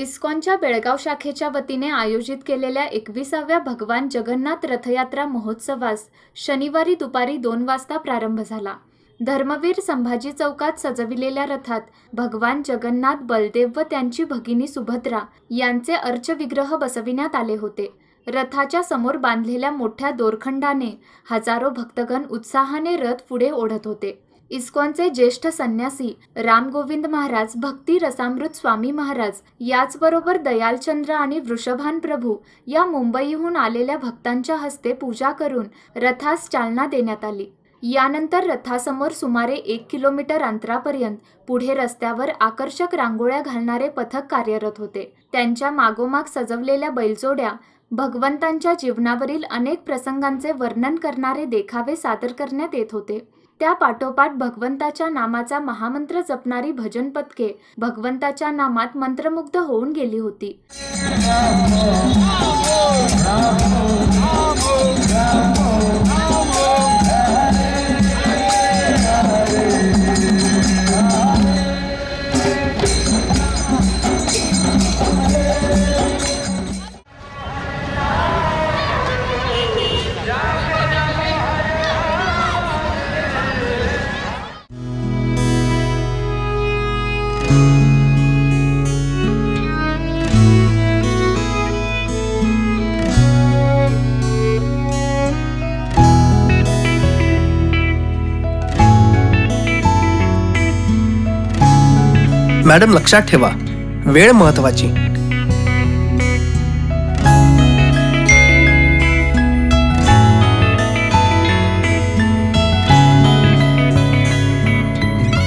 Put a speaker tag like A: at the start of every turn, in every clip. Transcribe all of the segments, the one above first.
A: इस्कॉनच्या बेळगाव शाखेच्या वतीने आयोजित केलेल्या 21व्या भगवान जगन्नाथ रथयात्रा महोत्सवास शनिवारी दुपारी 2 वाजता प्रारंभ झाला। धर्मवीर संभाजी चौकात सजविलेल्या रथात भगवान जगन्नाथ, बलदेव व त्यांची भगिनी सुभद्रा यांचे अर्चविग्रह बसविण्यात आले होते। रथाच्या समोर बांधलेल्या मोठ्या दोरखंडाने हजारो भक्तगण उत्साहाने रथ पुढे ओढत होते। इस्कॉनचे ज्येष्ठ संन्यासी रामगोविंद महाराज, भक्ती रसामृत स्वामी महाराज, याचबरोबर दयालचंद्र आणि वृषभान प्रभू या मुंबईहून आलेल्या भक्तांच्या हस्ते पूजा करून रथास चालना देण्यात आली। यानंतर रथासमोर सुमारे 1 किलोमीटर अंतरापर्यंत पुढे रस्त्यावर आकर्षक रांगोळ्या घालणारे पथक कार्यरत होते। त्यांच्या मागोमाग सजवलेल्या बैलजोड्या भगवंतांच्या जीवनावरील अनेक प्रसंगांचे वर्णन करणारे देखावे सादर करण्यात येत होते। त्या पाठोपाठ भगवंताच्या नामाचा महामंत्र जपणारी भजन पथके भगवंताच्या नामात मंत्रमुग्ध होऊन गेली होती।
B: मॅडम, लक्षात ठेवा, वेळ महत्वाची।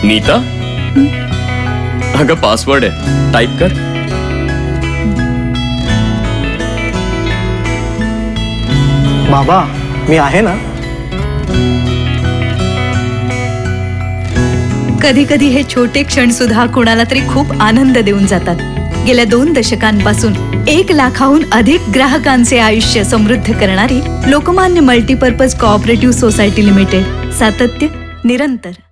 C: नीता, अगं पासवर्ड आहे, टाइप कर।
B: बाबा, मी आहे ना।
D: कधी कधी हे छोटे क्षण सुद्धा कोणाला तरी खूप आनंद देऊन जातात। गेल्या 2 दशकांपासून 1 लाखाहून अधिक ग्राहकांचे आयुष्य समृद्ध करणारी Lokmanya multipurpose cooperative society limited, सातत्य निरंतर।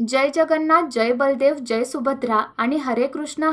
A: जय जगन्नाथ, जय बलदेव, जय सुभद्रा आणि हरे कृष्णा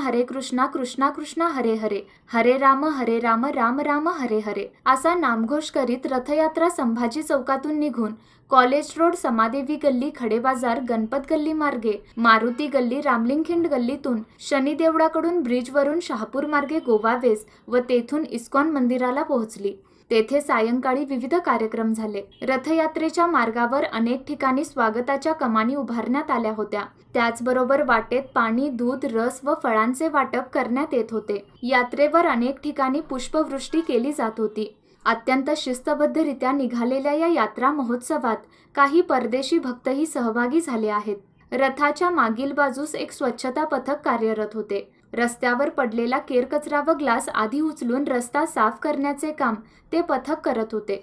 A: कृष्णा कृष्णा हरे हरे, हरे राम राम राम हरे हरे असा नामघोष करीत रथयात्रा संभाजी चौकातून निघून कॉलेज रोड, समादेवी गल्ली, खडे बाजार, गणपत गल्ली मार्गे मारुती गल्ली, रामलिंगखिंड गल्लीतून शनी देवळाकडून ब्रिजवरून शहापूर मार्गे गोवा वेस व तेथून इस्कॉन मंदिराला पोहोचली। तेथे सायंकाळी विविध कार्यक्रम झाले। रथयात्रेच्या मार्गावर अनेक ठिकाणी स्वागताच्या कमानी उभारण्यात आल्या होत्या। त्याचबरोबर वाटेत पाणी, दूध, रस व फळांचे वाटप करण्यात येत होते। यात्रेवर अनेक ठिकाणी पुष्पवृष्टी केली जात होती। अत्यंत शिस्तबद्धरित्या निघालेल्या या यात्रा महोत्सवात काही परदेशी भक्तही सहभागी झाले आहेत। रथाच्या मागील बाजूस एक स्वच्छता पथक कार्यरत होते। रस्त्यावर पडलेला केरकचरा व ग्लास आधी उचलून रस्ता साफ करण्याचे काम ते पथक करत होते।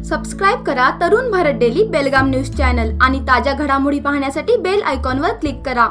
E: सबस्क्राइब करा तरुण भारत डेली बेलगाम न्यूज चॅनल आणि ताज्या घडामोडी पाहण्यासाठी बेल आयकॉनवर क्लिक करा।